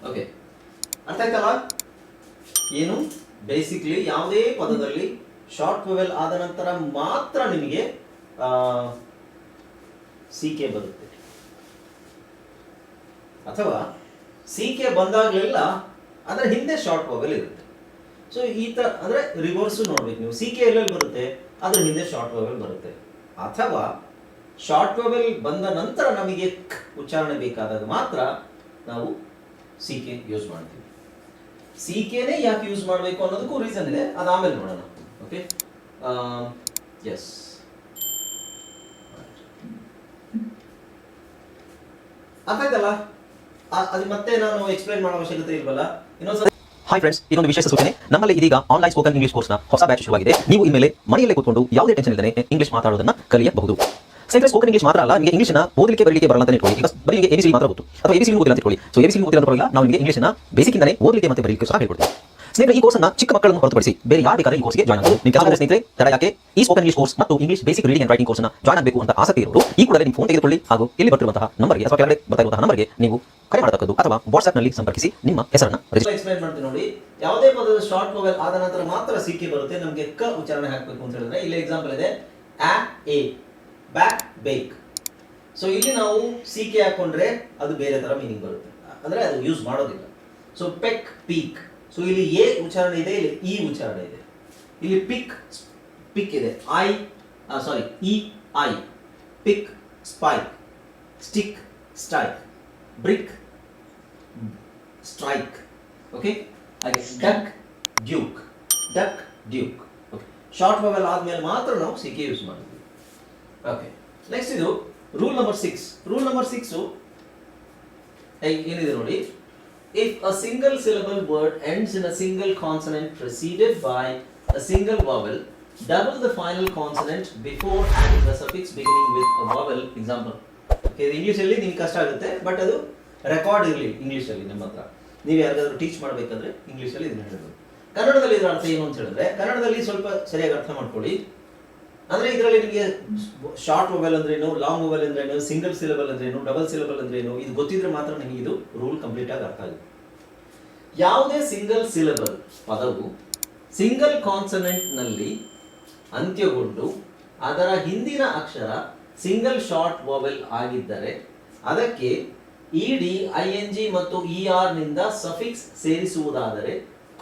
Okay, ಅರ್ಥ ಆಯ್ತಲ್ಲ? ಏನು ಬೇಸಿಕ್ಲಿ ಯಾವುದೇ ಪದದಲ್ಲಿ ಶಾರ್ಟ್ ವೊವೆಲ್ ಆದ ನಂತರ ಮಾತ್ರ ನಿಮಗೆ CK ಬರುತ್ತೆ, ಅಥವಾ CK ಬಂದಾಗಲೆಲ್ಲ ಅದರ ಹಿಂದೆ ಶಾರ್ಟ್ ವೊವೆಲ್ ಇರುತ್ತೆ. ಸೊ ಈ ತರ ಅಂದ್ರೆ ರಿವರ್ಸ್ ನೋಡ್ಬೇಕು ನೀವು. CK ಎಲ್ಲೆಲ್ಲಿ ಬರುತ್ತೆ, ಅದ್ರ ಹಿಂದೆ ಶಾರ್ಟ್ ವೊವೆಲ್ ಬರುತ್ತೆ. ಅಥವಾ ಶಾರ್ಟ್ ವೊವೆಲ್ ಬಂದ ನಂತರ ನಮಗೆ ಉಚ್ಚಾರಣೆ ಬೇಕಾದಾಗ ಮಾತ್ರ ನಾವು CK ಯೂಸ್ ಮಾಡ್ತೀವಿ. CKನೇ ಯಾಕೆ ಯೂಸ್ ಮಾಡಬೇಕು ಅನ್ನೋದಕ್ಕೂ ರೀಸನ್ ಇದೆ, ಅದು ಆಮೇಲೆ ನೋಡೋಣ. ಓಕೆ, ಎಸ್, ಅರ್ಥ ಆಯ್ತಲ್ಲ? ಅದು ಮತ್ತೆ ನಾನು ಎಕ್ಸ್ಪ್ಲೈನ್ ಮಾಡೋ ಅವಶ್ಯಕತೆ ಇಲ್ವಲ್ಲ. ಇನ್ನೊಂದ್ಸಲ ಹಾಯ್ ಫ್ರೆಂಡ್ಸ್, ಇದೊಂದು ವಿಶೇಷ ಸೂಚನೆ. ನಮ್ಮಲ್ಲಿ ಇದೀಗ ಆನ್ಲೈನ್ ಸ್ಪೋಕನ್ ಇಂಗ್ಲಿಷ್ ಕೋರ್ಸ್ನ ಹೊಸ ಬ್ಯಾಚ್ ಶುರುವಾಗಿದೆ. ನೀವು ಇನ್ಮೇಲೆ ಮನೆಯಲ್ಲೇ ಕೂತ್ಕೊಂಡು ಯಾವುದೇ ಟೆನ್ಷನ್ ಇಲ್ಲದೆ ಇಂಗ್ಲಿಷ್ ಮಾತಾಡೋದನ್ನ ಕಲಿಯಬಹುದು. ಸ್ನೇಹಿತರೆ, ಸ್ಪೋಕನ್ ಇಂಗ್ಲಿಷ್ ಮಾತ್ರ ಅಲ್ಲ, ನಿಮಗೆ ಇಂಗ್ಲಿಷ್ನ ಓದಲಿಕ್ಕೆ ಬರಲಿಕ್ಕೆ ಬರಲ್ಲ ಅಂತ ಇಟ್ಕೊಳ್ಳಿ. ಈಗ ಬರೀ ನಿಮಗೆ ABCD ಮಾತ್ರ ಗೊತ್ತು, ಅಥವಾ ABCD ಓದಿಲ್ಲ ಅಂತ ಇಟ್ಕೊಳ್ಳಿ. ಸೊ ABCD ಓದಿಲ್ಲ ಅಂತ ಬರಲ್ಲ, ನಾವು ನಿಮಗೆ ಇಂಗ್ಲಿಷ್ನ ಬೇಸಿಕ್ ಇಂದಾನೆ ಓದಲಿಕ್ಕೆ ಮತ್ತೆ ಬರಲಿಕ್ಕೆ ಸಹ ಹೇಳ್ಕೊಡ್ತೀವಿ. ಸ್ನೇಹಿತರೆ, ಈ ಕೋರ್ಸ್ನ ಚಿಕ್ಕ ಮಕ್ಕಳನ್ನು ಹೊರತುಪಡಿಸಿ ಬೇರೆ ಯಾರು ಬೇಕಾದ್ರೆ ಈ ಕೋರ್ಸ್ಗೆ ಜಾಯ್ನ್ ಆಗಬಹುದು. ನಿಮ್ಮ ಕೆಲವು ಸ್ನೇಹಿತರೆ ತಡ ಯಾಕೆ ಈ ಸ್ಪೋಕನ್ ಇಂಗ್ಲಿಷ್ ಕೋರ್ಸ್ ಮತ್ತು English basic reading and writing ಕೋರ್ಸ್ನ ಜಾಯ್ನ್ ಆಗಬೇಕು ಅಂತ ಆಸಕ್ತಿ ಇರೋರು ಈ ಕೂಡಲೇ ನಿಮ್ಮ ಫೋನ್ ತೆಗೆದುಕೊಳ್ಳಿ ಹಾಗೂ ಇಲ್ಲಿ ಬರ್ತಿರುವಂತಹ ನಂಬರ್ಗೆ ಅಥವಾ ಕೆಳಗಡೆ ಬರ್ತಾ ಇರುವಂತಹ ನಂಬರ್ಗೆ ನೀವು ಕರೆ ಮಾಡತಕ್ಕದ್ದು ಅಥವಾ ವಾಟ್ಸ್ಆಪ್ ನಲ್ಲಿ ಸಂಪರ್ಕಿಸಿ ನಿಮ್ಮ ಹೆಸರನ್ನ ಎಕ್ಸ್ಪ್ಲೈನ್ ಮಾಡ್ತೀನಿ ನೋಡಿ. ಯಾವುದೇ ಪದದ ಶಾರ್ಟ್ ವೊವೆಲ್ ಆದ ನಂತರ ಮಾತ್ರ CK ಬರುತ್ತೆ. ನಮಗೆ ಕ ಉಚ್ಚಾರಣೆ ಹಾಕಬೇಕು ಅಂತ ಹೇಳಿದ್ರೆ ಇಲ್ಲಿ ಎಕ್ಸಾಂಪಲ್ ಇದೆ, ಎ ಬ್ಯಾಕ್ ಬೇಕ್. ಸೊ ಇಲ್ಲಿ ನಾವು CK ಹಾಕೊಂಡ್ರೆ ಅದು ಬೇರೆ ತರ ಮೀನಿಂಗ್ ಬರುತ್ತೆ, ಅಂದ್ರೆ ಅದು ಯೂಸ್ ಮಾಡೋದಿಲ್ಲ. So peg, peak. ಸೊ ಇಲ್ಲಿ ಎ ಉಚ್ಚಾರಣೆ ಇದೆ, ಇಲ್ಲಿ ಇ ಉಚ್ಚಾರಣೆ ಇದೆ. ಇಲ್ಲಿ ಪಿಕ್ ಇದೆ, I pick, spike, stick, strike, brick, strike. Okay, ಹಾಗೆ duck, duke. Okay, short vowel ಆದ್ಮೇಲೆ ಮಾತ್ರ ನಾವು CK ಯೂಸ್ ಮಾಡ್ತೀವಿ. ಓಕೆ, ನೆಕ್ಸ್ಟ್ ಇದು ರೂಲ್ ನಂಬರ್ 6. ರೂಲ್ ನಂಬರ್ 6 ಏನಿದೆ ನೋಡಿ. If a single syllable word ends in a single consonant preceded by a single vowel, double the final consonant before adding the suffix beginning with a vowel. Example. Okay, English ಅಲ್ಲಿ ನಿಮಗೆ ಕಷ್ಟ ಆಗುತ್ತೆ, but ಅದು record ಇರಲಿ English ಅಲ್ಲಿ ನಿಮ್ಮ ಹತ್ರ. ನೀವು ಯಾರಿಗಾದ್ರೂ ಟೀಚ್ ಮಾಡಬೇಕಾದ್ರೆ ಇಂಗ್ಲಿಷ್ ಅಲ್ಲಿ ಇದನ್ನ ಹೇಳೋದು. ಕನ್ನಡದಲ್ಲಿ ಇದರ ಅರ್ಥ ಏನು ಅಂತ ಹೇಳಿದ್ರೆ, ಕನ್ನಡದಲ್ಲಿ ಸ್ವಲ್ಪ ಸರಿಯಾಗಿ ಅರ್ಥ ಮಾಡ್ಕೊಳ್ಳಿ. ಅಂದ್ರೆ ಇದರಲ್ಲಿ ನಿಮಗೆ ಶಾರ್ಟ್ ವೊವೆಲ್ ಅಂದ್ರೇನು, ಲಾಂಗ್ ವೊವೆಲ್ ಅಂದ್ರೇನು, ಸಿಂಗಲ್ ಸಿಲಬಲ್ ಅಂದ್ರೇನು, ಡಬಲ್ ಸಿಲಬಲ್ ಅಂದ್ರೇನು, ಇದು ಗೊತ್ತಿದ್ರೆ ಮಾತ್ರ ನಿಮಗೆ ಇದು ರೂಲ್ ಕಂಪ್ಲೀಟ್ ಆಗಿ ಅರ್ಥ ಆಗುತ್ತೆ. ಯಾವುದೇ ಸಿಂಗಲ್ ಸಿಲಬಲ್ ಪದವು ಸಿಂಗಲ್ ಕಾನ್ಸನೆಂಟ್ ನಲ್ಲಿ ಅಂತ್ಯಗೊಂಡು ಅದರ ಹಿಂದಿನ ಅಕ್ಷರ ಸಿಂಗಲ್ ಶಾರ್ಟ್ ವೊವೆಲ್ ಆಗಿದ್ದರೆ ಅದಕ್ಕೆ ED, ING ಮತ್ತು ER ನಿಂದ ಸಫಿಕ್ಸ್ ಸೇರಿಸುವುದಾದರೆ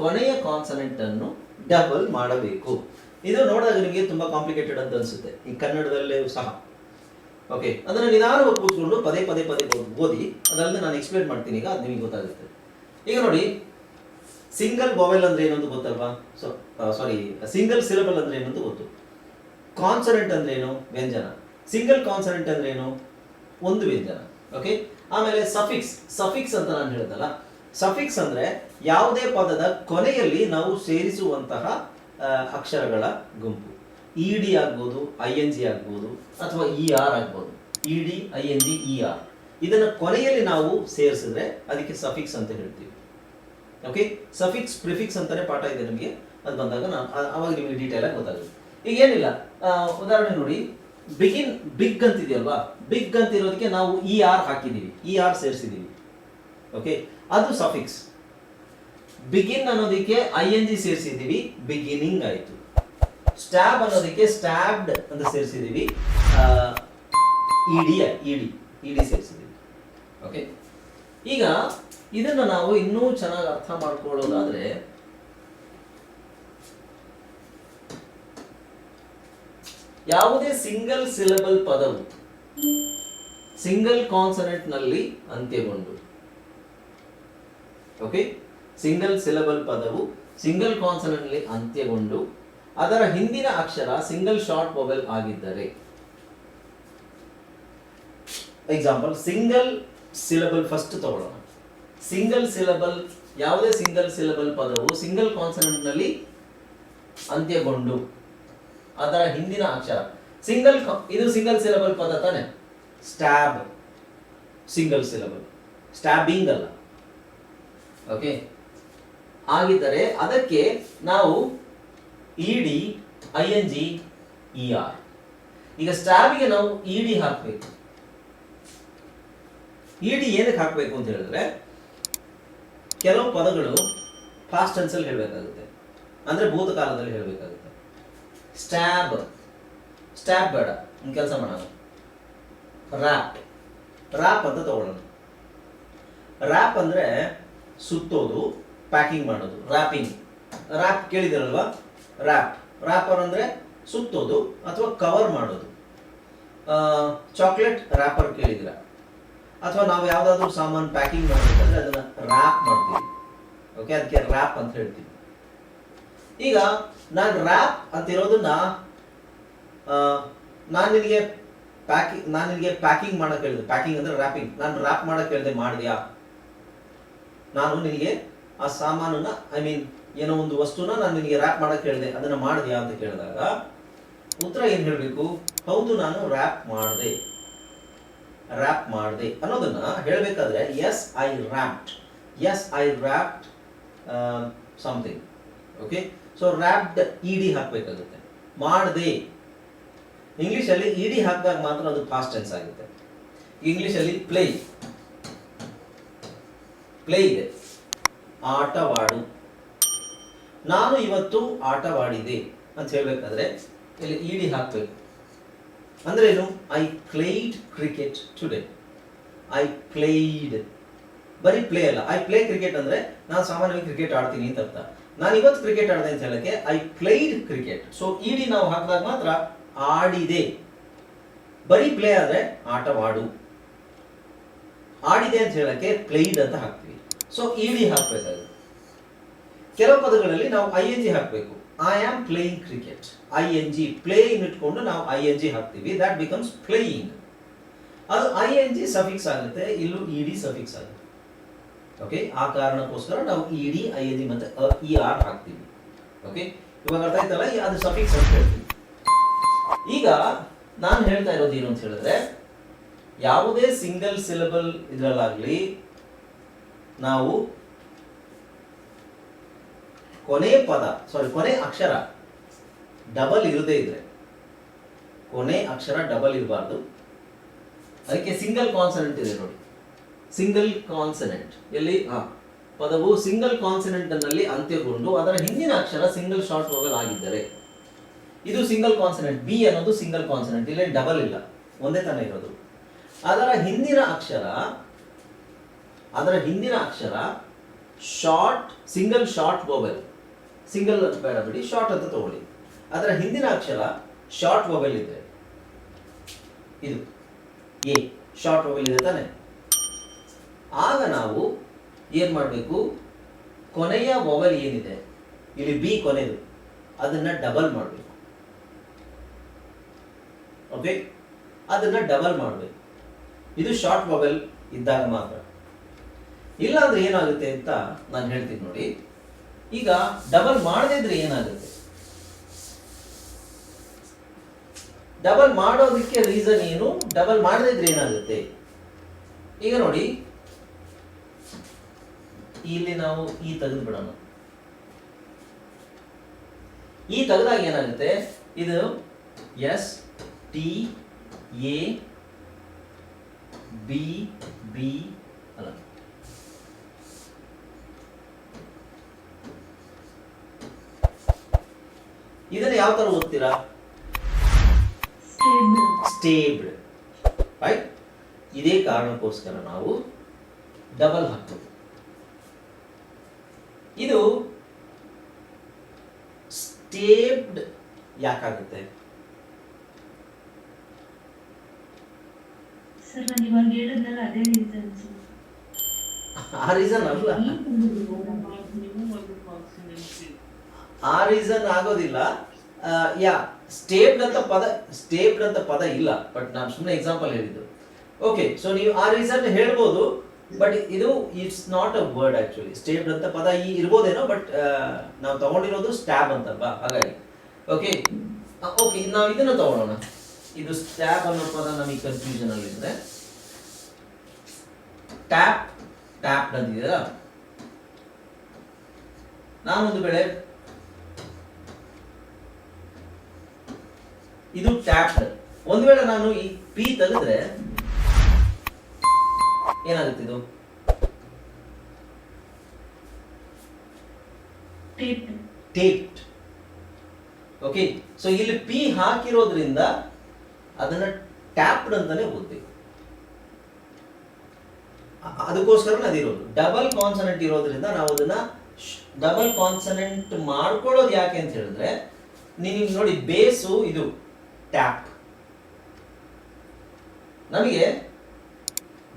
ಕೊನೆಯ ಕಾನ್ಸನೆಂಟ್ ಅನ್ನು ಡಬಲ್ ಮಾಡಬೇಕು. ಇದು ನೋಡಿದಾಗ ನಿಮಗೆ ತುಂಬಾ ಕಾಂಪ್ಲಿಕೇಟೆಡ್ ಅಂತ ಅನ್ಸುತ್ತೆ, ಈ ಕನ್ನಡದಲ್ಲೇ ಸಹ. ಓಕೆ, ಅದನ್ನು ನಿಧಾನವಾಗಿ ಕೂತ್ಕೊಂಡು ಪದೇ ಓದಿ, ಅದಲ್ಲದೆ ನಾನು ಎಕ್ಸ್ಪ್ಲೇನ್ ಮಾಡ್ತೀನಿ. ಈಗ ಅದು ನಿಮಗೆ ಗೊತ್ತಾಗುತ್ತೆ. ಈಗ ನೋಡಿ, ಸಿಂಗಲ್ ವೊವೆಲ್ ಅಂದ್ರೆ ಏನಂತ ಗೊತ್ತಲ್ವಾ? ಸಿಂಗಲ್ ಸಿಲಬಲ್ ಅಂದ್ರೆ ಏನಂತ ಗೊತ್ತು. ಕಾನ್ಸನೆಂಟ್ ಅಂದ್ರೆ ಏನು? ವ್ಯಂಜನ. ಸಿಂಗಲ್ ಕಾನ್ಸನೆಂಟ್ ಅಂದ್ರೆ ಏನು? ಒಂದು ವ್ಯಂಜನ. ಓಕೆ, ಆಮೇಲೆ ಸಫಿಕ್ಸ್ ಅಂತ ನಾನು ಹೇಳಿದಲ್ಲ, ಸಫಿಕ್ಸ್ ಅಂದ್ರೆ ಯಾವುದೇ ಪದದ ಕೊನೆಯಲ್ಲಿ ನಾವು ಸೇರಿಸುವಂತಹ ಅಕ್ಷರಗಳ ಗುಂಪು. ED ಆಗ್ಬೋದು, ING ಆಗ್ಬೋದು, ಅಥವಾ ER ಆಗ್ಬೋದು. ED, ING, ER ಇದನ್ನ ಕೊನೆಯಲ್ಲಿ ನಾವು ಸೇರಿಸಿದ್ರೆ ಅದಕ್ಕೆ ಸಫಿಕ್ಸ್ ಅಂತ ಹೇಳ್ತೀವಿ. ಓಕೆ, ಸಫಿಕ್ಸ್ ಪ್ರಿಫಿಕ್ಸ್ ಅಂತಾನೆ ಪಾಠ ಇದೆ ನಮಗೆ, ಅದು ಬಂದಾಗ ನಾನು ಅವಾಗ ನಿಮಗೆ ಡೀಟೇಲ್ ಆಗಿ ಗೊತ್ತಾಗುತ್ತೆ. ಈಗ ಏನಿಲ್ಲ, ಉದಾಹರಣೆ ನೋಡಿ, ಬಿಗ್ ಅಂತ ಇದೆಯಲ್ವಾ, ಬಿಗ್ ಅಂತ ಇರೋದಕ್ಕೆ ನಾವು ER ಹಾಕಿದೀವಿ, ER ಸೇರಿಸಿದೀವಿ. ಓಕೆ, ಅದು ಸಫಿಕ್ಸ್. ಬಿಗಿನ್ ಅನ್ನೋದಕ್ಕೆ ING ಸೇರಿಸಿದೀವಿ, ಬಿಗಿನಿಂಗ್ ಆಯ್ತು. ಸ್ಟ್ಯಾಬ್ ಅನ್ನೋದಕ್ಕೆ ಸ್ಟ್ಯಾಬ್ಡ್ ಅಂತ ಸೇರಿಸಿದೀವಿ, ED ಸೇರಿಸಿದೀವಿ. ಓಕೆ, ಈಗ ಇದನ್ನ ನಾವು ಇನ್ನೂ ಚೆನ್ನಾಗಿ ಅರ್ಥ ಮಾಡ್ಕೊಳ್ಳೋದಾದ್ರೆ, ಯಾವುದೇ ಸಿಂಗಲ್ ಸಿಲಬಲ್ ಪದವು ಸಿಂಗಲ್ ಕಾನ್ಸನೆಂಟ್ ನಲ್ಲಿ ಅಂತ್ಯಗೊಂಡು, ಓಕೆ, ಸಿಂಗಲ್ ಸಿಲಬಲ್ ಪದವು ಸಿಂಗಲ್ ಕಾನ್ಸನೆಂಟ್ ನಲ್ಲಿ ಅಂತ್ಯಗೊಂಡು ಅದರ ಹಿಂದಿನ ಅಕ್ಷರ ಸಿಂಗಲ್ ಶಾರ್ಟ್ ವೊವೆಲ್ ಆಗಿದ್ದರೆ, ಎಕ್ಸಾಂಪಲ್ ಸಿಂಗಲ್ ಸಿಲಬಲ್ ಫಸ್ಟ್ ತಗೊಳ್ಳೋಣ. ಸಿಂಗಲ್ ಸಿಲಬಲ್, ಯಾವುದೇ ಸಿಂಗಲ್ ಸಿಲಬಲ್ ಪದವು ಸಿಂಗಲ್ ಕಾನ್ಸನೆಂಟ್ ನಲ್ಲಿ ಅಂತ್ಯಗೊಂಡು ಅದರ ಹಿಂದಿನ ಅಕ್ಷರ ಇದು ಸಿಂಗಲ್ ಸಿಲಬಲ್ ಪದ ತಾನೆ. ಸ್ಟ್ಯಾಬ್ ಸಿಂಗಲ್ ಸಿಲಬಲ್, ಸ್ಟ್ಯಾಬಿಂಗ್ ಅಲ್ಲ. ಓಕೆ, ಆಗಿದ್ದರೆ ಅದಕ್ಕೆ ನಾವು ED, ING, ER. ಈಗ ಸ್ಟ್ಯಾಬಿಗೆ ನಾವು ED ಹಾಕಬೇಕು. ED ಏನಕ್ಕೆ ಹಾಕಬೇಕು ಅಂತ ಹೇಳಿದ್ರೆ, ಕೆಲವು ಪದಗಳು ಪಾಸ್ಟ್ ಟೆನ್ಸಲ್ಲಿ ಹೇಳಬೇಕಾಗುತ್ತೆ, ಅಂದರೆ ಭೂತಕಾಲದಲ್ಲಿ ಹೇಳಬೇಕಾಗುತ್ತೆ. ಸ್ಟ್ಯಾಬ್, ಸ್ಟ್ಯಾಬ್ ಬೇಡ, ಒಂದು ಕೆಲಸ ಮಾಡೋಣ, ರ್ಯಾಪ್, ರ್ಯಾಪ್ ಅಂತ ತಗೊಳ್ಳೋಣ. ರ್ಯಾಪ್ ಅಂದರೆ ಸುತ್ತೋದು, ಪ್ಯಾಕಿಂಗ್ ಮಾಡೋದು, ರ್ಯಾಪಿಂಗ್. ರ್ಯಾಪ್ ಕೇಳಿದಿರಲ್ವಾ? ರ್ಯಾಪ್, ರ್ಯಾಪರ್ ಅಂದರೆ ಸುತ್ತೋದು ಅಥವಾ ಕವರ್ ಮಾಡೋದು. ಚಾಕ್ಲೇಟ್ ರ್ಯಾಪರ್ ಕೇಳಿದಿರ, ಅಥವಾ ನಾವು ಯಾವುದಾದ್ರೂ ಸಾಮಾನು ಪ್ಯಾಕಿಂಗ್ ಮಾಡಬೇಕಂದ್ರೆ ಅದನ್ನು ರ್ಯಾಪ್ ಮಾಡ್ತೀವಿ. ಓಕೆ, ಅದಕ್ಕೆ ರ್ಯಾಪ್ ಅಂತ ಹೇಳ್ತೀವಿ. ಈಗ ನಾನು ರ್ಯಾಪ್ ಅಂತಿರೋದನ್ನ ನಾನು ನಿನಗೆ ಪ್ಯಾಕಿಂಗ್ ಮಾಡಕ್ಕೆ ಹೇಳಿದೆ. ಪ್ಯಾಕಿಂಗ್ ಅಂದರೆ ರ್ಯಾಪಿಂಗ್. ನಾನು ರ್ಯಾಪ್ ಮಾಡಕ್ಕೆ ಹೇಳಿದೆ, ಮಾಡಿದ್ಯಾ? ನಾನು ನಿನಗೆ ಆ ಸಾಮಾನನ್ನ, ಐ ಮೀನ್ ಏನೋ ಒಂದು ವಸ್ತುನ ನಾನು ನಿನಗೆ ರ್ಯಾಪ್ ಮಾಡಕ್ಕೆ ಹೇಳಿದೆ, ಅದನ್ನು ಮಾಡಿದ್ಯಾ ಅಂತ ಕೇಳಿದಾಗ ಉತ್ತರ ಏನು ಹೇಳಬೇಕು? ಹೌದು, ನಾನು ರ್ಯಾಪ್ ಮಾಡಿದೆ, ರ್ಯಾಪ್ ಮಾಡಿದೆ ಅನ್ನೋದನ್ನ ಹೇಳಬೇಕಾದ್ರೆ as I wrapped, as I wrapped something. Okay, so wrapped E ಹಾಕಬೇಕಾಗುತ್ತೆ. ಮಾಡಿದೆ ಇಂಗ್ಲೀಷಲ್ಲಿ ಇಡಿ ಹಾಕಿದಾಗ ಮಾತ್ರ ಅದು ಪಾಸ್ಟ್ ಟೆನ್ಸ್ ಆಗುತ್ತೆ. ಇಂಗ್ಲೀಷಲ್ಲಿ ಪ್ಲೇ, ಪ್ಲೇ ಇದೆ, ಆಟವಾಡು. ನಾನು ಇವತ್ತು ಆಟವಾಡಿದೆ ಅಂತ ಹೇಳಬೇಕಾದ್ರೆ ಇಲ್ಲಿ ಇಡಿ ಹಾಕಬೇಕು. ಅಂದ್ರೆ ಏನು? I played cricket today. I played, ಬರೀ ಪ್ಲೇ ಅಲ್ಲ, ಐ ಪ್ಲೇ ಕ್ರಿಕೆಟ್ ಅಂದ್ರೆ ನಾನು ಸಾಮಾನ್ಯವಾಗಿ ಕ್ರಿಕೆಟ್ ಆಡ್ತೀನಿ ಅಂತ ಅರ್ಥ. ನಾನು ಇವತ್ತು ಕ್ರಿಕೆಟ್ ಆಡಿದೆ ಅಂತ ಹೇಳಕ್ಕೆ ಐ ಪ್ಲೇಡ್ ಕ್ರಿಕೆಟ್. ಸೊ ಇಡಿ ನಾವು ಹಾಕಿದಾಗ ಮಾತ್ರ ಆಡಿದೆ. ಬರೀ ಪ್ಲೇ ಆದ್ರೆ ಆಟವಾಡು. ಆಡಿದೆ ಅಂತ ಹೇಳಕ್ಕೆ ಪ್ಲೇಡ್ ಅಂತ ಹಾಕ್ತೀವಿ. ಸೊ ಇಡಿ ಹಾಕಬೇಕಾಗುತ್ತೆ. ಕೆಲವು ಪದಗಳಲ್ಲಿ ನಾವು ಐ ಎನ್ ಜಿ ಹಾಕಬೇಕು. I am playing cricket, I N G, playing ಇಟ್ಕೊಂಡು ನಾವು ಐ ಎನ್ ಜಿ ಹಾಕ್ತೀವಿ, ದಟ್ ಬಿಕಮ್ಸ್ ಪ್ಲೇಯಿಂಗ್. ಅದು ಐ ಎನ್ ಜಿ ಸಫಿಕ್ಸ್ ಆಗುತ್ತೆ, ಇಲ್ಲೂ ಇಡಿ ಸಫಿಕ್ಸ್ ಆಗುತ್ತೆ. ಓಕೆ, ಆ ಕಾರಣಕ್ಕೋಸ್ಕರ ನಾವು ಇಡಿ, ಐ ಎನ್ ಜಿ ಮತ್ತೆ ಇ ಆರ್ ಹಾಕ್ತೀವಿ. ಓಕೆ, ಇವಾಗ ಅರ್ಥ ಆಯ್ತಲ್ಲ, ಅದು ಸಫಿಕ್ಸ್ ಅಂತ ಹೇಳ್ತೀವಿ. ಈಗ ನಾನು ಹೇಳ್ತಾ ಇರೋದು ಏನು ಅಂತ ಹೇಳಿದ್ರೆ, ಯಾವುದೇ ಸಿಂಗಲ್ ಸಿಲಬಲ್ ಇದರಲ್ಲಾಗ್ಲಿ ನಾವು ಕೊನೆ ಅಕ್ಷರ ಡಬಲ್ ಇರದೇ ಇದ್ರೆ, ಕೊನೆ ಅಕ್ಷರ ಡಬಲ್ ಇರಬಾರ್ದು. ಅದಕ್ಕೆ ಸಿಂಗಲ್ ಕಾನ್ಸನೆಂಟ್ ಇದೆ ನೋಡಿ, ಸಿಂಗಲ್ ಕಾನ್ಸನೆಂಟ್. ಎಲ್ಲಿ ಪದವು ಸಿಂಗಲ್ ಕಾನ್ಸನೆಂಟ್ ನಲ್ಲಿ ಅಂತ್ಯಗೊಂಡು ಅದರ ಹಿಂದಿನ ಅಕ್ಷರ ಸಿಂಗಲ್ ಶಾರ್ಟ್ ವೋವೆಲ್ ಆಗಿದ್ದರೆ ಇದು ಸಿಂಗಲ್ ಕಾನ್ಸನೆಂಟ್. ಬಿ ಅನ್ನೋದು ಸಿಂಗಲ್ ಕಾನ್ಸನೆಂಟ್, ಇಲ್ಲಿ ಡಬಲ್ ಇಲ್ಲ, ಒಂದೇ ತಾನೇ ಇರೋದು. ಅದರ ಹಿಂದಿನ ಅಕ್ಷರ short, single short vowel, single ಬೇಡ ಬಿಡಿ, ಶಾರ್ಟ್ ಅಂತ ತಗೊಳ್ಳಿ. ಅದರ ಹಿಂದಿನ ಅಕ್ಷರ ಶಾರ್ಟ್ ವೋವೆಲ್ ಇದೆ, ಇದು ಎ ಶಾರ್ಟ್ ವೋವೆಲ್ ಇದೆ ತಾನೆ. ಆಗ ನಾವು ಏನ್ ಮಾಡಬೇಕು? ಕೊನೆಯ ವೋವೆಲ್ ಏನಿದೆ ಇಲ್ಲಿ ಬಿ ಕೊನೆದು, ಅದನ್ನ ಡಬಲ್ ಮಾಡಬೇಕು. ಓಕೆ, ಅದನ್ನ ಡಬಲ್ ಮಾಡಬೇಕು. ಇದು ಶಾರ್ಟ್ ವೋವೆಲ್ ಇದ್ದಾಗ ಮಾತ್ರ. ಇಲ್ಲ ಅಂದ್ರೆ ಏನಾಗುತ್ತೆ ಅಂತ ನಾನು ಹೇಳ್ತೀನಿ ನೋಡಿ. ಈಗ ಡಬಲ್ ಮಾಡದೇ ಇದ್ರೆ ಏನಾಗುತ್ತೆ? ಡಬಲ್ ಮಾಡೋದಕ್ಕೆ ರೀಸನ್ ಏನು? ಡಬಲ್ ಮಾಡದೇ ಇದ್ರೆ ಏನಾಗುತ್ತೆ? ಈಗ ನೋಡಿ, ಇಲ್ಲಿ ನಾವು ಈ ತೆಗೆದು ಬಿಡೋಣ. ಈ ತೆಗೆದಾಗ ಏನಾಗುತ್ತೆ? ಇದು S T A B B ಅಲ್ಲ, ಇದನ್ನ ಯಾವ ತರ ಓದ್ತೀರಾ? Stabbed, right? ಇದೇ ಕಾರಣಕ್ಕೋಸ್ಕರ ನಾವು ಡಬಲ್ ಹಾಕ್ತೀವಿ. ಇದು ಸ್ಟೇಬ್ಡ್ ಯಾಕಾಗುತ್ತೆ? ಸರ್, ನಾನು ಇವಾಗ ಹೇಳಿದ್ನಲ್ಲ ಅದೇ ರೀಸನ್. ಆ ರೀಸನ್ ಅಲ್ಲ, ಆ ರೀಸನ್ ಆಗೋದಿಲ್ಲ. ಸ್ಟೇಬ್ಡ್ ಅಂತ ಪದ ಇಲ್ಲ, ಬಟ್ ನಾನು ಸುಮ್ಮನೆ ಎಕ್ಸಾಂಪಲ್ ಹೇಳಿದ್ದು. ಓಕೆ, ಸೊ ನೀವು ಆ ರೀಸನ್ ಹೇಳ್ಬೋದು, ಬಟ್ ಇದು it's not a word actually. Stabbed ಅಂತ ಪದ ಇರ್ಬೋದೇನೋ, ಬಟ್ ನಾವು ತಗೊಂಡಿರೋದು ಸ್ಟ್ಯಾಬ್ ಅಂತಲ್ವಾ, ಹಾಗಾಗಿ. ಓಕೆ, ನಾವು ಇದನ್ನ ತಗೊಳ್ಳೋಣ. ಇದು ಸ್ಟ್ಯಾಬ್ ಅನ್ನೋ ಪದ ನಮಗೆ ಕನ್ಫ್ಯೂಷನ್ ಆಗಿದ್ರೆ, ಟ್ಯಾಪ್ ಅಂತಿದ್ದೀರಾ. ನಾನೊಂದು ವೇಳೆ ಇದು ಟ್ಯಾಪ್ಡ್, ಒಂದು ವೇಳೆ ನಾನು ಈ ಪಿ ತೆಗೆದ್ರೆ ಏನಾಗುತ್ತೆ? Tape taped. ಓಕೆ, ಸೊ ಇಲ್ಲಿ ಪಿ ಹಾಕಿರೋದ್ರಿಂದ ಅದನ್ನ ಟ್ಯಾಪ್ಡ್ ಅಂತಾನೆ ಓದ್ಬೇಕು. ಅದಕ್ಕೋಸ್ಕರ ಅದಿರೋದು ಡಬಲ್ ಕಾನ್ಸನೆಂಟ್ ಇರೋದ್ರಿಂದ ನಾವು ಅದನ್ನ ಡಬಲ್ ಕಾನ್ಸನೆಂಟ್ ಮಾಡ್ಕೊಳ್ಳೋದು ಯಾಕೆ ಅಂತ ಹೇಳಿದ್ರೆ, ನೀವು ನೋಡಿ ಬೇಸು ಇದು ಟ್ಯಾಪ್, ನಮಗೆ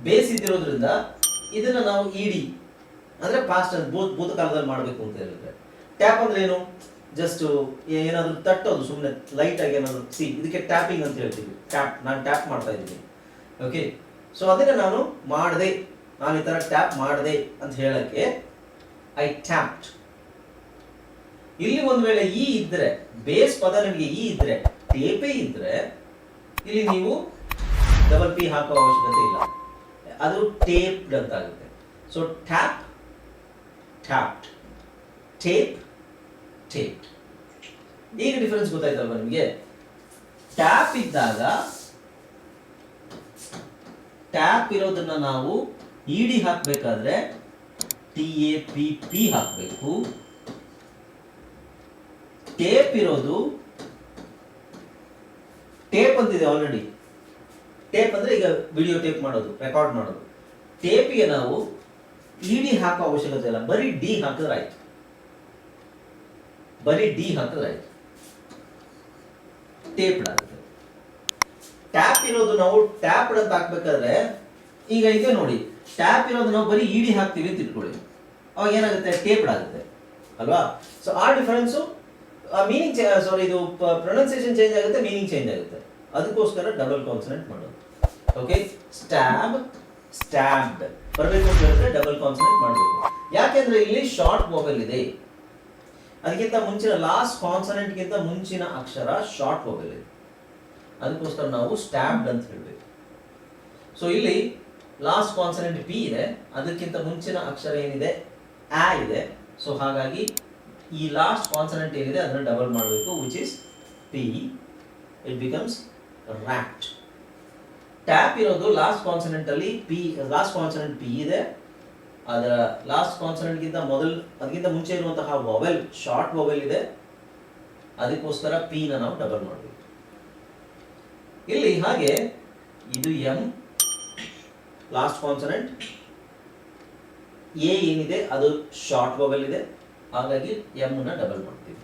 ಬೇಸ್ ಇದ್ದಿರೋದ್ರಿಂದ ಇದನ್ನ ನಾವು ಇಡಿ ಅಂದ್ರೆ ಪಾಸ್ಟ್ ಭೂತಕಾಲದಲ್ಲಿ ಮಾಡಬೇಕು ಅಂತ ಹೇಳಿದ್ರೆ. ಟ್ಯಾಪ್ ಅಂದ್ರೆ ಏನು, ಜಸ್ಟ್ ಏನಾದ್ರು ತಟ್ಟೋದು ಸುಮ್ಮನೆ ಲೈಟ್ ಆಗಿ ಏನಾದ್ರು, ಇದಕ್ಕೆ ಟ್ಯಾಪಿಂಗ್ ಅಂತ ಹೇಳ್ತೀವಿ. ಟ್ಯಾಪ್, ನಾನು ಟ್ಯಾಪ್ ಮಾಡ್ತಾ ಇದ್ದೀನಿ. ಓಕೆ, ಸೊ ಅದನ್ನ ನಾನು ಮಾಡಿದೆ, ನಾನು ಈ ತರ ಟ್ಯಾಪ್ ಮಾಡಿದೆ ಅಂತ ಹೇಳಕ್ಕೆ ಐ ಟ್ಯಾಪ್ಡ್. ಇಲ್ಲಿ ಒಂದ್ ವೇಳೆ ಈ ಇದ್ರೆ, ಬೇಸ್ ಪದ ನಿಮಗೆ ಈ ಇದ್ರೆ, ಟೇಪೇ ಇದ್ರೆ, ಇಲ್ಲಿ ನೀವು ಡಬಲ್ ಪಿ ಹಾಕೋ ಅವಶ್ಯಕತೆ ಇಲ್ಲ, ಅದು ಟೇಪ್ಡ್ ಅಂತ ಆಗುತ್ತೆ. So tap, tapped, tape, taped. ಈಗ ಡಿಫರೆನ್ಸ್ ಗೊತ್ತಾಯ್ತಲ್ವಾ ನಿಮಗೆ? ಟ್ಯಾಪ್ ಇದ್ದಾಗ ಟ್ಯಾಪ್ ಇರೋದನ್ನ ನಾವು ಇಡಿ ಹಾಕಬೇಕಾದ್ರೆ TAPP ಹಾಕಬೇಕು. ಟೇಪ್ ಇರೋದು ಟೇಪ್ ಅಂತಿದೆ ಆಲ್ರೆಡಿ. ಟೇಪ್ ಅಂದ್ರೆ ಈಗ ವಿಡಿಯೋ ಟೇಪ್ ಮಾಡೋದು, ರೆಕಾರ್ಡ್ ಮಾಡೋದು. ಟೇಪಿಗೆ ನಾವು ಇಡಿ ಹಾಕೋ ಅವಶ್ಯಕತೆ ಇಲ್ಲ, ಬರೀ ಡಿ ಹಾಕಿದ್ರೆ ಆಯ್ತು. ಬರೀ ಡಿ ಹಾಕಿದ್ರೆ ಆಯ್ತು, ಟೇಪ್ಡ್ ಆಗುತ್ತೆ. ಟ್ಯಾಪ್ ಇರೋದು ನಾವು ಟ್ಯಾಪ್ಡ್ ಅಂತ ಹಾಕ್ಬೇಕಾದ್ರೆ, ಈಗ ಇದೆ ನೋಡಿ, ಟ್ಯಾಪ್ ಇರೋದು ನಾವು ಬರೀ ಇಡಿ ಹಾಕ್ತೀವಿ ಅಂತ ಇಟ್ಕೊಳ್ಳಿ, ಅವಾಗ ಏನಾಗುತ್ತೆ, ಟೇಪ್ಡ್ ಆಗುತ್ತೆ ಅಲ್ವಾ? ಸೊ ಆ ಡಿಫರೆನ್ಸು ಮೀನಿಂಗ್, ಸಾರಿ ಇದು ಪ್ರೊನೌನ್ಸಿಯೇಷನ್ ಚೇಂಜ್ ಆಗುತ್ತೆ, ಮೀನಿಂಗ್ ಚೇಂಜ್ ಆಗುತ್ತೆ. ಅದಕ್ಕೋಸ್ಕರ ಡಬಲ್ ಕಾನ್ಸನೆಂಟ್ ಮಾಡೋದು. ಓಕೆ, ಸ್ಟ್ಯಾಬ್, ಸ್ಟ್ಯಾಬ್ಡ್ ಬರಬೇಕು ಅಂತ ಹೇಳಿದ್ರೆ ಡಬಲ್ ಕಾನ್ಸನೆಂಟ್ ಮಾಡಬೇಕು. ಯಾಕೆಂದ್ರೆ ಇಲ್ಲಿ ಶಾರ್ಟ್ ವೊವೆಲ್ ಇದೆ, ಅದಕ್ಕಿಂತ ಮುಂಚಿನ ಲಾಸ್ಟ್ ಕಾನ್ಸನೆಂಟ್ ಗಿಂತ ಮುಂಚಿನ ಅಕ್ಷರ ಶಾರ್ಟ್ ವೊವೆಲ್ ಇದೆ, ಅದಕ್ಕೋಸ್ಕರ ನಾವು ಸ್ಟ್ಯಾಬ್ಡ್ ಅಂತ ಹೇಳಬೇಕು. ಸೊ ಇಲ್ಲಿ ಲಾಸ್ಟ್ ಕಾನ್ಸನೆಂಟ್ ಪಿ ಇದೆ, ಅದಕ್ಕಿಂತ ಮುಂಚಿನ ಅಕ್ಷರ ಏನಿದೆ ಆ ಇದೆ. ಸೊ ಹಾಗಾಗಿ ಈ ಲಾಸ್ಟ್ ಕಾನ್ಸನೆಂಟ್ ಏನಿದೆ ಅದನ್ನ ಡಬಲ್ ಮಾಡಬೇಕು, which is P. It becomes rat. Tap ಇರೋದು ಲಾಸ್ಟ್ ಕಾನ್ಸನೆಂಟ್ ಅಲ್ಲಿ ಪಿ, ಲಾಸ್ಟ್ ಕಾನ್ಸನೆಂಟ್ ಪಿ ಇದೆ, ಅದರ ಲಾಸ್ಟ್ ಕಾನ್ಸನೆಂಟ್ ಗಿಂತ ಅದಕ್ಕಿಂತ ಮುಂಚೆ ಇರುವಂತಹ ವೊವೆಲ್ ಶಾರ್ಟ್ ವೊವೆಲ್ ಇದೆ, ಅದಕ್ಕೋಸ್ಕರ ಪಿ ನ ನಾವು ಡಬಲ್ ಮಾಡಬೇಕು ಇಲ್ಲಿ. ಹಾಗೆ ಇದು ಎಂ ಲಾಸ್ಟ್ ಕಾನ್ಸನೆಂಟ್, ಎ ಏನಿದೆ ಅದು ಶಾರ್ಟ್ ವೊವೆಲ್ ಇದೆ, ಹಾಗಾಗಿ ಎಂ ನ ಡಬಲ್ ಮಾಡ್ತೀವಿ.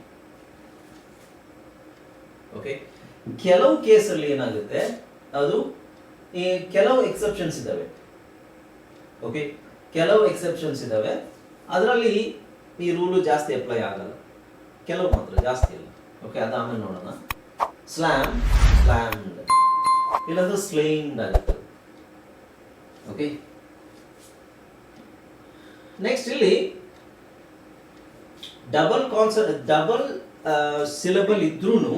ಓಕೆ, ಕೆಲವು ಕೇಸಲ್ಲಿ ಏನಾಗುತ್ತೆ, ಅದು ಈ ಕೆಲವು ಎಕ್ಸೆಪ್ಷನ್ಸ್ ಇದಾವೆ. ಓಕೆ, ಕೆಲವು ಎಕ್ಸೆಪ್ಷನ್ಸ್ ಇದಾವೆ, ಅದರಲ್ಲಿ ಈ ರೂಲು ಜಾಸ್ತಿ ಅಪ್ಲೈ ಆಗಲ್ಲ, ಕೆಲವು ಮಾತ್ರ, ಜಾಸ್ತಿ ಇಲ್ಲ. ಓಕೆ, ಅದು ಆಮೇಲೆ ನೋಡೋಣ. ಸ್ಲ್ಯಾಮ್, ಸ್ಲ್ಯಾಮ್ಡ್, ಇಲ್ಲಂದ್ರೆ ಸ್ಲೇನ್ಡ್ ಆಗುತ್ತೆ. ಓಕೆ, ನೆಕ್ಸ್ಟ್ ಇಲ್ಲಿ ಡಬಲ್ ಸಿಲಬಲ್ ಇದ್ರೂ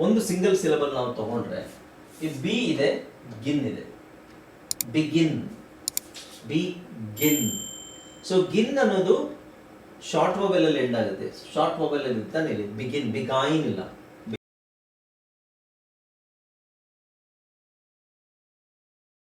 ಒಂದು ಸಿಂಗಲ್ ಸಿಲಬಲ್ ನಾವು ತಗೊಂಡ್ರೆ, ಈ ಬಿ ಇದೆ, ಗಿನ್ ಇದೆ, ಬಿಗಿನ್, ಬಿಗಿನ್. ಸೊ ಗಿನ್ ಅನ್ನೋದು ಶಾರ್ಟ್ ವೊವೆಲ್ ಅಲ್ಲಿ ಎಂಡ್ ಆಗುತ್ತೆ, ಶಾರ್ಟ್ ವೊವೆಲ್ ಅಲ್ಲಿ ತಾನೆ ಇಲ್ಲಿ ಬಿಗಿನ್, ಬಿಗೈನ್ ಇಲ್ಲ.